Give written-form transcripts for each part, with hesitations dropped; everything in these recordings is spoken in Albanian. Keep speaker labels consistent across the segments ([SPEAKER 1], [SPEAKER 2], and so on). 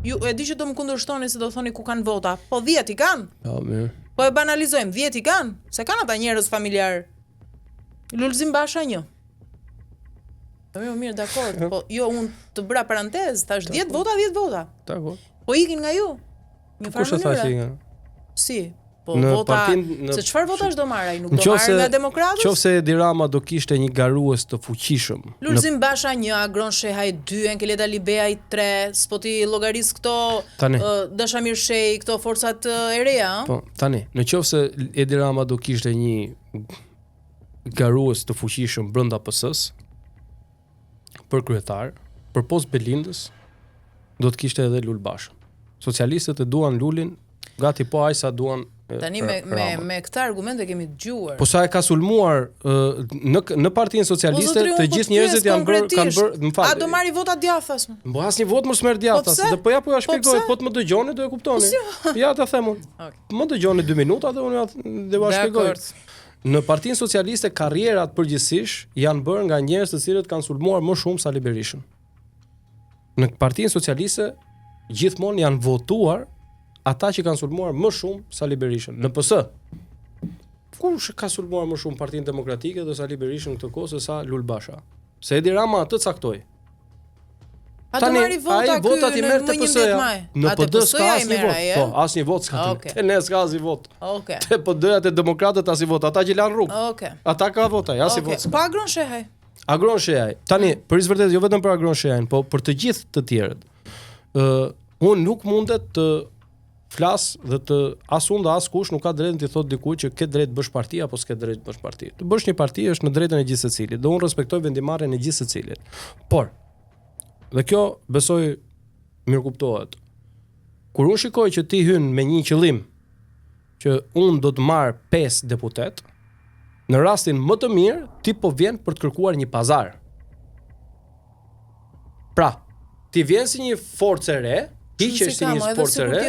[SPEAKER 1] Ju e di që do më kundërshtoni se do thoni ku kanë vota, po 10 i kanë.
[SPEAKER 2] Po mirë.
[SPEAKER 1] Po e banalizojmë, 10 i kanë, se kanë ata njerëz familjar. Lulzim Basha 1. Po mirë, dakord, po jo unë të bëra parantezë, thash 10 vota, 10 vota.
[SPEAKER 2] Dakor.
[SPEAKER 1] Po ikin nga ju. Një farë mënyre. Si? Po
[SPEAKER 2] në
[SPEAKER 1] vota, se çfarë votash do marr ai, nuk do marr nga demokratët?
[SPEAKER 2] Nëse Edi Rama do kishte një garues të fuqishëm.
[SPEAKER 1] Lulzim Basha 1, Agron Shehaj 2, Enkeleta Libeaj 3, spoti llogaris këto Dashamir Shej, këto forcat e reja,
[SPEAKER 2] Po, tani, nëse Edi Rama do kishte një garues të fuqishëm brenda PS-s për kryetar, për post Belindës, do të kishte edhe Lul Bashën. Socialistët e duan Lulin, gati po aq sa duan
[SPEAKER 1] tani me këtë argument e kemi dëgjuar.
[SPEAKER 2] Po sa e ka sulmuar në Partinë Socialiste, të gjithë njerëzit kanë bërë, më fal.
[SPEAKER 1] A do marri vota djathtas?
[SPEAKER 2] Po asnjë vot mos merr djathtas. Po ja shpjegoj, po të më dëgjoni do e kuptoni. Ja ta them unë. Më dëgjoni 2 minuta dhe unë do ja shpjegoj. Në Partinë Socialiste karrierat përgjithsisht janë bërë nga njerëz të cilët kanë sulmuar më shumë Sali Berishën. Në Partinë Socialiste gjithmonë janë votuar ata që kanë sulmuar më shumë Sali Berishën. Në PS, kush ka sulmuar më shumë Partinë Demokratike dhe Sali Berishën këtë kohë se sa Lul Basha? Se Edi Rama atë caktoi.
[SPEAKER 1] A do marri vota ky
[SPEAKER 2] votat i merr te PS-ja. Në PD s'ka asnjë vot. Po, asnjë vot s'ka. Te ne s'ka asnjë vot.
[SPEAKER 1] Okej.
[SPEAKER 2] Te PD-ja te demokratët asnjë vot, ata që lan rrugë.
[SPEAKER 1] Okej.
[SPEAKER 2] Ata ka vota, asnjë vot.
[SPEAKER 1] Po Agron Shehaj.
[SPEAKER 2] Agron Shehaj. Tani, për vërtet jo vetëm për Agron Shehajin, po për të gjithë të tjerët. Unë nuk mundet të flas dhe të as unë dhe as kush nuk ka drejtën të thotë dikujt që ke drejt bësh parti apo s'ke drejt bësh parti. Të bësh një parti është në drejtën e gjithë secilit dhe unë respektoj vendimarrjen e gjithë secilit. Por dhe kjo besoj mirëkuptohet. Kur unë shikoj që ti hyn me një qëllim që unë do të marr 5 deputet, në rastin më të mirë ti po vjen për të kërkuar një pazar. Pra, ti vjen si një forcë e re, hiqesh si një forcë e re.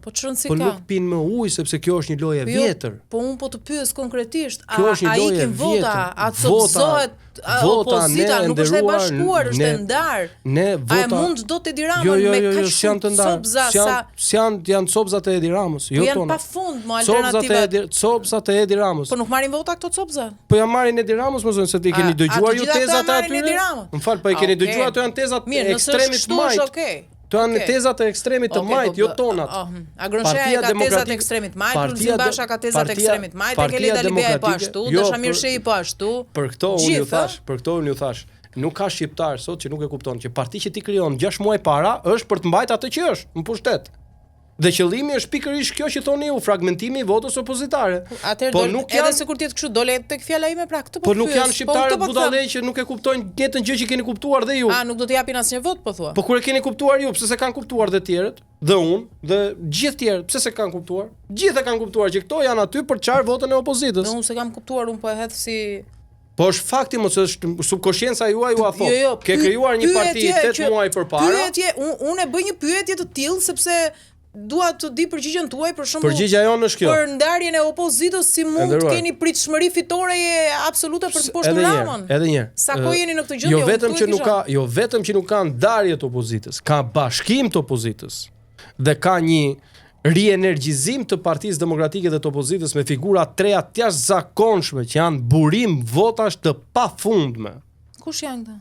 [SPEAKER 1] Po çon si
[SPEAKER 2] po
[SPEAKER 1] ka.
[SPEAKER 2] nuk pin më ujë sepse kjo është një lojë e vjetër.
[SPEAKER 1] Po un po të pyes konkretisht,
[SPEAKER 2] a ikin
[SPEAKER 1] vota, a copzohet opozita, nuk është e bashkuar, është e ndar. A e mund dot Edi Ramën me kaq shumë copza sa
[SPEAKER 2] janë copzat e Edi Ramës, jo tona.
[SPEAKER 1] Janë pafund mo alternativa.
[SPEAKER 2] Copzat e Edi Ramës.
[SPEAKER 1] Po nuk marrin vota këto copza?
[SPEAKER 2] Po ja marrin Edi Ramës, më zonë se ti keni dëgjuar ju tezat e atyre. Më fal, po e keni dëgjuar ato janë tezat e ekstremit të majt. To janë tezat e ekstremit të majt, jo tonat.
[SPEAKER 1] Agron Shehaj ka tezat e ekstremit majt, Lulzim Basha ka tezat e ekstremit majt, Enkeleta Libeaj po ashtu, Dashamir Shej po ashtu.
[SPEAKER 2] Për këto unë ju thash, nuk ka shqiptar sot që nuk e kupton që parti që ti krijon 6 muaj para është për të mbajtur atë që është në pushtet. Dhe qëllimi është pikërisht kjo që thoni ju, fragmentimi i votës opozitare.
[SPEAKER 1] Po nuk janë, edhe sikur ti të kështu dole tek fjala ime pra këtë po.
[SPEAKER 2] Po nuk janë shqiptarë budallë që nuk e kuptojnë njëjtën gjë që keni kuptuar dhe ju.
[SPEAKER 1] Nuk do të japin asnjë vot po thua.
[SPEAKER 2] Po kur e keni kuptuar ju, pse se kanë kuptuar dhe tjerët, dhe unë, dhe gjithë tjerët, pse se kanë kuptuar? Gjithë e kanë kuptuar që këto janë aty për të çarë votën e opozitës.
[SPEAKER 1] Unë se kam kuptuar, unë po e hedh si
[SPEAKER 2] Po është fakti mos është subkonscienca juaj ju a thot. Ke krijuar një parti 8 muaj përpara.
[SPEAKER 1] Pyetje, unë e bëj një pyetje të tillë sepse dua të di përgjigjen tuaj për shembull.
[SPEAKER 2] Përgjigjja jonë është kjo.
[SPEAKER 1] Për ndarjen e opozitës si mund të keni pritshmëri fitore absolute për të poshtur Ramën.
[SPEAKER 2] Edhe një.
[SPEAKER 1] Sa kohë jeni në këtë gjendje?
[SPEAKER 2] Jo vetëm që nuk ka ndarje të opozitës, ka bashkim të opozitës. Dhe ka një rienergjizim të Partisë Demokratike dhe të opozitës me figura treja të jashtëzakonshme që janë burim votash të pafundme.
[SPEAKER 1] Kush janë këta?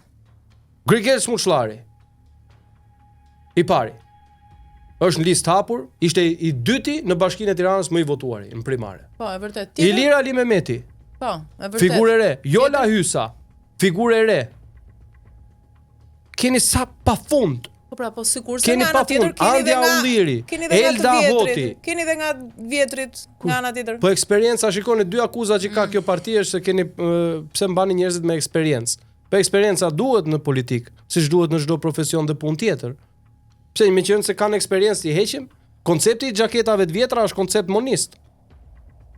[SPEAKER 2] Grigel Smuçllari. I pari. Është në listë hapur, ishte i dyti në Bashkinë e Tiranës më i votuari në primare.
[SPEAKER 1] Po, e vërtet.
[SPEAKER 2] Ilir Ali Mehmeti.
[SPEAKER 1] Po, e vërtet.
[SPEAKER 2] Figurë e re. Jola Hysa. Figurë e re. Keni sa pafund.
[SPEAKER 1] Po pra, po sikurse nga ana tjetër
[SPEAKER 2] keni Andja Ulliri, Elda Hoti.
[SPEAKER 1] Keni edhe nga vjetrit nga ana tjetër.
[SPEAKER 2] Po eksperienca, shikoni dy akuzat që ka kjo parti është se keni pse mbani njerëzit me eksperiencë. Po eksperienca duhet në politik, siç duhet në çdo profesion dhe punë tjetër. Pse me qenë se kanë eksperiencë i heqim, koncepti i xhaketave të vjetra është koncept monist.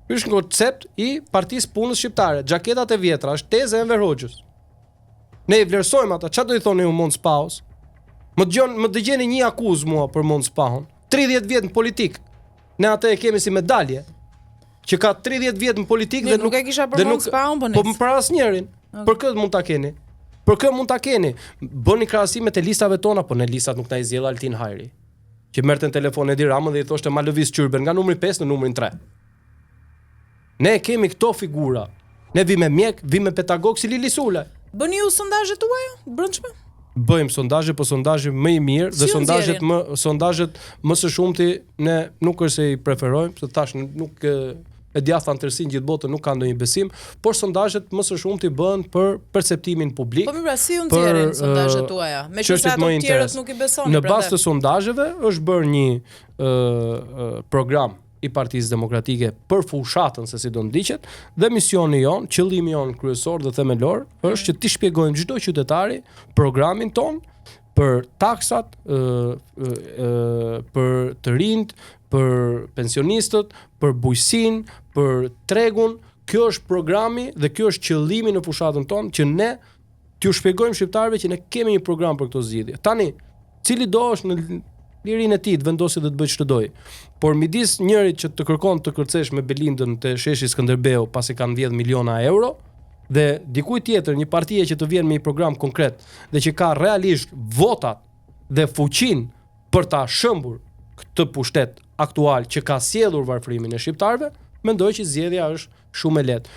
[SPEAKER 2] Ky është koncept i Partisë Punës Shqiptare. Xhaketat e vjetra është teza e Enver Hoxhës. Ne i vlerësojmë ata. Çfarë do i thoni ju Mons Paus? Më dëgjeni një akuzë mua për Mons Paun. 30 vjet në politik. Ne atë e kemi si medalje. Që ka 30 vjet në politik
[SPEAKER 1] dhe nuk e kisha për Mons Paun,
[SPEAKER 2] po për asnjërin. Për këtë mund ta keni. Për kë mund ta keni? Bëni krahasimet e listave tona, po në listat nuk na i zgjell Altin Hajri. që merrte në telefon Edi Ramën dhe i thoshte ma lëviz qyrben nga numri 5 në numrin 3. Ne kemi këto figura. Ne vi me mjek, vi me pedagog si Lili Sulaj.
[SPEAKER 1] Bëni ju sondazhet tuaja brendshme?
[SPEAKER 2] Bëjmë sondazhe, po sondazhi më i mirë dhe sondazhet më së shumti ne nuk është se i preferojmë, se thash nuk e djatha tërësinë gjithë botën nuk ka ndonjë besim, por sondazhet më së shumti bëhen për perceptimin publik.
[SPEAKER 1] Po mirë, si u nxjerrin sondazhet tuaja? Meqenëse ato të tjerët nuk i besoni.
[SPEAKER 2] Në bazë të sondazheve është bërë një program i Partisë Demokratike për fushatën se si do ndiqet dhe misioni jon, qëllimi jon kryesor dhe themelor është që t'i shpjegojmë çdo qytetari programin ton për taksat, për të rinjt, për pensionistët, për bujqësinë, për tregun. Kjo është programi dhe kjo është qëllimi në fushatën ton që ne t'ju shpjegojmë shqiptarëve që ne kemi një program për këto zgjidhje. Tani, cili do është në lirinë e tij të vendosë dhe të bëjë ç'të doj. Por midis njërit që të kërkon të kërcesh me Belindën te sheshi Skënderbeu pasi kanë 10 miliona euro dhe dikujt tjetër një partie që të vjen me një program konkret dhe që ka realisht votat dhe fuqinë për ta shëmbur këtë pushtet aktual që ka sjellur varfërimin e shqiptarëve, mendoj që zgjedhja është shumë e lehtë.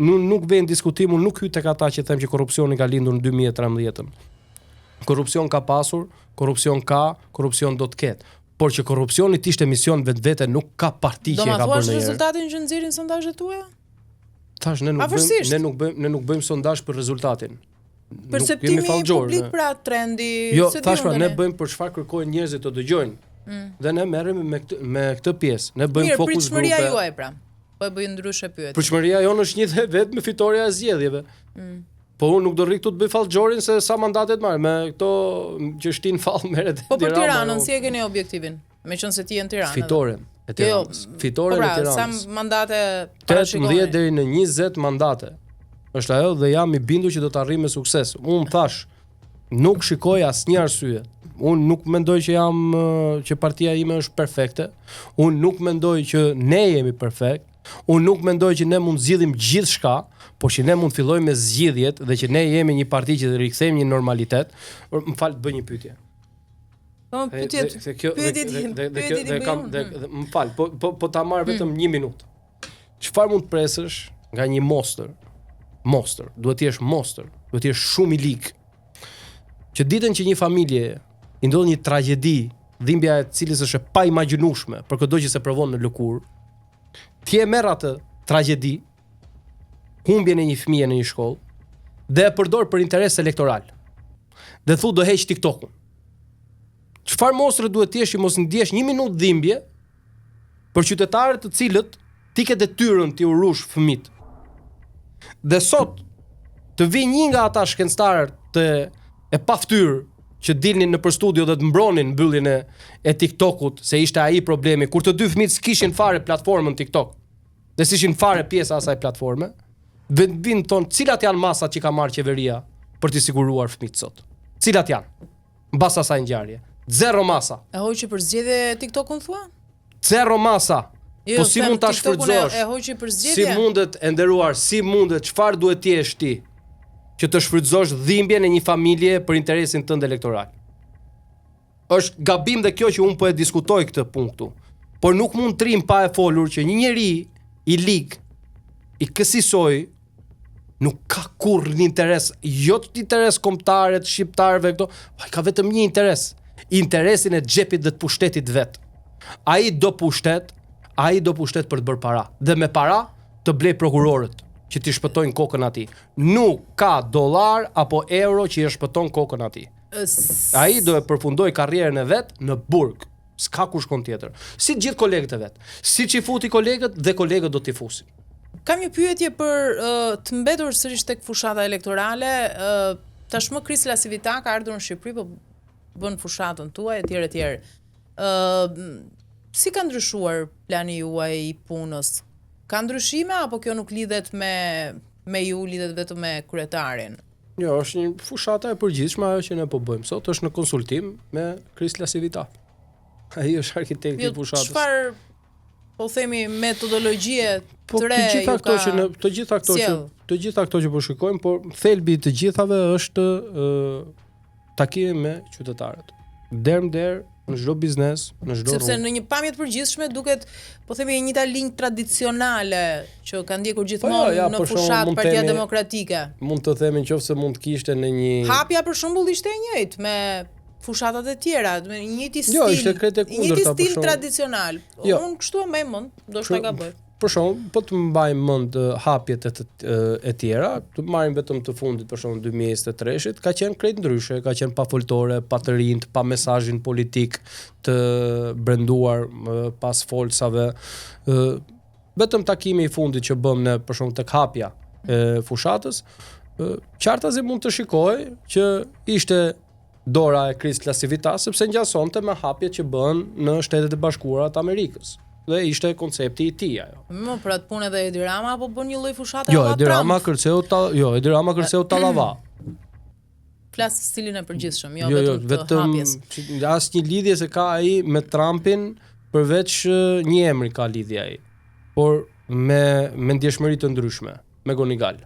[SPEAKER 2] Nuk vjen diskutim, nuk hyj tek ata që them që korrupsioni ka lindur në 2013. Korrupsion ka pasur, korrupsion do të ketë. Por që korrupsioni të ishte mision vetvete nuk ka parti që e ka bërë.
[SPEAKER 1] Do ma thuash rezultatin që nxjerrin sondazhet tuaja?
[SPEAKER 2] Thash ne nuk bëjmë sondazh për rezultatin.
[SPEAKER 1] Perceptimi publik pra trendi,
[SPEAKER 2] jo, thash pra ne bëjmë për çfarë kërkojnë njerëzit të dëgjojnë. Dhe ne merremi me këtë pjesë. Ne bëjmë fokus grupe.
[SPEAKER 1] Pritshmëria juaj pra. Po e bëj ndryshe pyetje.
[SPEAKER 2] Pritshmëria jonë është një dhe vetëm fitoria e zgjedhjeve. Po unë nuk do rri këtu të bëj fallxhorin se sa mandatet marr, me këto që shtin fall merret.
[SPEAKER 1] Po për Tiranën si e keni objektivin? Meqense ti je në Tiranë.
[SPEAKER 2] Fitoren e Tiranës. Fitoren e Tiranës.
[SPEAKER 1] Sa mandate
[SPEAKER 2] 18 deri në 20 mandate. Është ajo dhe jam i bindur që do të arrijmë me sukses. Unë thash, nuk shikoj asnjë arsye. Unë nuk mendoj që partia ime është perfekte. Unë nuk mendoj që ne jemi perfekt. Unë nuk mendoj që ne mund zgjidhim gjithçka, por që ne mund fillojmë me zgjidhjet dhe që ne jemi një parti që të rikthejmë një normalitet. Më fal, bëj një pyetje.
[SPEAKER 1] Po
[SPEAKER 2] më fal, po ta marr vetëm 1 minutë. Çfarë mund të presësh nga një monster? Monster, duhet të jesh monster, duhet të jesh shumë i lig. Që ditën që një familje i ndodh një tragjedi, dhimbja e cilës është e paimagjinueshme për çdo që se provon në lëkurë, ti e merr atë tragjedi, humbjen e një fëmije në një shkollë dhe e përdor për interes elektoral. Dhe thu do heq TikTokun. Çfarë mostre duhet të jesh që mos ndjesh 1 minutë dhimbje për qytetarët të cilët ti ke detyrën ti urush fëmijët. Dhe sot të vi një nga ata shkencëtarë e paftyr që dilnin në për studio dhe të mbronin mbylljen e TikTokut, se ishte ai problemi kur të dy fëmijët s'kishin fare platformën TikTok. Dhe s'ishin fare pjesa e asaj platforme. Vin ton cilat janë masat që ka marrë qeveria për t'i siguruar fëmijët sot. Cilat janë? Mbas asaj ngjarje. 0 masa.
[SPEAKER 1] E hoqi për zgjedhje TikTokun thua?
[SPEAKER 2] 0 masa.
[SPEAKER 1] Jo,
[SPEAKER 2] po si mund ta shfrytëzosh?
[SPEAKER 1] E hoqi për zgjedhje.
[SPEAKER 2] Si mundet e nderuar, si mundet, çfarë duhet të jesh ti që të shfrytëzosh dhimbjen e një familje për interesin tënd elektoral? Është gabim dhe kjo që unë po e diskutoj këtë punkt këtu. Por nuk mund trim pa e folur që një njeri i lig, i kësisoj, nuk ka kurrë një interes, jo të interes kombëtare të shqiptarëve këto, ai ka vetëm një interes, interesin e xhepit dhe të pushtetit vet. Ai do pushtet për të bërë para. Dhe me para të blej prokurorët që t'i shpëtojnë kokën atij. Nuk ka dollar apo euro që i shpëton kokën atij. Ai do e përfundoj karrierën e vet në burg. S'ka kush kon tjetër. Si të gjithë kolegët e vet. Siç i futi kolegët dhe kolegët do t'i fusin.
[SPEAKER 1] Kam një pyetje për të mbetur sërish tek fushata elektorale. Tashmë Krisela Civita ka ardhur në Shqipëri, po bën fushatën tuaj etj. Si ka ndryshuar plani juaj i punës? Ka ndryshime apo kjo nuk lidhet me ju, lidhet vetëm me kryetarin?
[SPEAKER 2] Jo, është një fushata e përgjithshme ajo që ne po bëjmë sot, është në konsultim me Krisela Civita. Ai është arkitekti i fushatës. Çfarë
[SPEAKER 1] po themi metodologjie
[SPEAKER 2] të
[SPEAKER 1] re?
[SPEAKER 2] Të gjitha këto që po shikojmë, por thelbi i të gjithave është takimi me qytetarët. Der në çdo biznes, në çdo
[SPEAKER 1] sepse në një pamje të përgjithshme duket, po themi, një linjë tradicionale që ka ndjekur gjithmonë në fushat Partia Demokratike.
[SPEAKER 2] Mund të themi nëse mund të kishte në një
[SPEAKER 1] hapja për shembull ishte e njëjtë me fushatat e tjera, me një njëjtë stil.
[SPEAKER 2] Jo, ishte krejt e kundërta,
[SPEAKER 1] një stil tradicional. Unë kështu e mbaj mend, ndoshta gaboj.
[SPEAKER 2] Për shembull, po të mbajmë mend hapjet e tjera, të marrim vetëm të fundit, për shembull 2023-shit, ka qenë krejt ndryshe, ka qenë pa foltore, pa të rinjt, pa mesazhin politik të brenduar pas folsave. Vetëm takimi i fundit që bëm ne, për shembull tek hapja e fushatës, qartazi mund të shikoj që ishte dora e Chris Klasivitas, sepse ngjasonte me hapjet që bën në Shtetet e Bashkuara të Amerikës. Dhe ishte koncepti i tij ajo.
[SPEAKER 1] Për atë punë edhe Edi Rama apo bën një lloj fushate
[SPEAKER 2] Jo, Edi Rama kërceu tallava.
[SPEAKER 1] Flas stilin e përgjithshëm, jo vetëm hapjes.
[SPEAKER 2] Asnjë lidhje se ka ai me Trumpin, përveç një emri ka lidhje ai. Por me ndjeshmëri të ndryshme, me Gonigal.